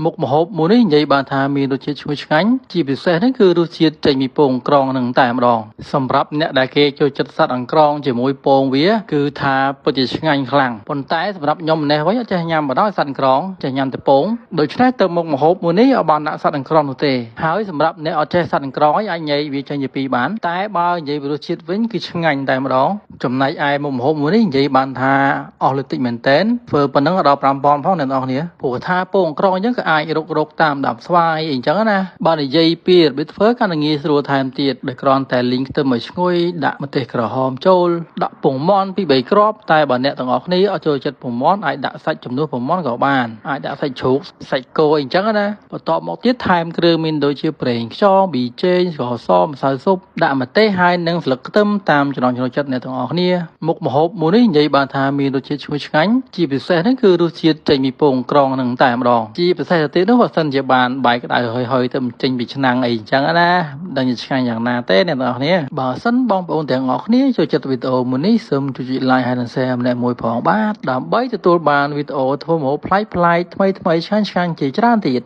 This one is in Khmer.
មុខម្ហូបមួយនេះនិយាយបានថាមានរសជាតិឈ្ងុយឆ្ងាញ់ជាពិសេសហ្នឹងគឺរសជាតិចេញពីពងក្រងនឹងតែម្ដងសម្រាប់អ្នកដែលគេចូលចិត្តសត្វអង្ក្រងជាមួយពងវាគឺថាពិតជាឆ្ងាញ់ខ្លាំងប៉ុន្តែសម្រាប់ខ្ញុំម្នេះវិញអត់ចេះញ៉ាំបណ្ដោយសត្វអង្ក្រងចេះញ៉ាំតែពងដូច្នេះទៅមុខម្ហូបមួយនេះអត់បានដាក់សត្វអង្ក្រងនោះទេហើយសម្រាប់អ្នកអត់ចេះសត្វអង្ក្រងអាចញ៉ៃវាចេញជាពីរបានតែបើនិយាយពីរសជាតិវិញគឺឆ្ងាញ់តែម្ដងចំណែកឯមុខម្ហូបមួយនេះនិយាយបានថាអស់លុយតិចមែនតែនធ្វើប៉ុណ្ណឹងដល់ 5,000 ផងអ្នកនរគ្នាព្រោះថាពងអង្ក្រងអញ្ចឹងក៏អាចរកតាមដាប់ស្វាយអីចឹងណាបើនិយាយពីរបៀបធ្វើកាន់តែងាយស្រួលថែមទៀតដោយគ្រាន់តែលីងខ្ទឹមឲ្យឈ្ងុយដាក់ម្ទេសក្រហមចូលដាក់ពងមាន់ពី3គ្រាប់តែបើអ្នកទាំងអស់គ្នាអត់ចូលចិត្តពងមាន់អាចដាក់សាច់ជំនួសពងមាន់ក៏បានអាចដាក់សាច់ជ្រូកសាច់គោអីចឹងណាបន្ទាប់មកទៀតថែមគ្រឿងមានដូចជាប្រេងខ្យងប៊ីចេងស្ករសម្សៅស៊ុបដាក់ម្ទេសហើយនិងស្លឹកខ្ទឹមតាមចំណង់ចំណូលចិត្តអ្នកទាំងអស់គ្នាមុខម្ហូបមួយនេះនិយាយបានថាមានរសជាតិឈ្ងុយឆ្ងាញ់ជាពិសេសហ្នឹងគឺរសជាតិចេញពីពងក្រងនឹងតែម្ដងជាពិសេសទៅទៀតនោះបើសិនជាបានបាយក្តៅហុយៗទៅចេញពីឆ្នាំងអីចឹងណាដឹងជាឆ្ងាញ់យ៉ាងណាទេអ្នកទាំងអស់គ្នាបើសិនបងប្អូនទាំងអស់គ្នាចូលចិត្តវីដេអូមួយនេះសូមជួយ like ហើយនិង share ម្នាក់មួយផងបាទដើម្បីទទួលបានវីដេអូធ្វើម្ហូបប្លែកៗថ្មីៗឆ្ងាញ់ៗជាច្រើនទៀត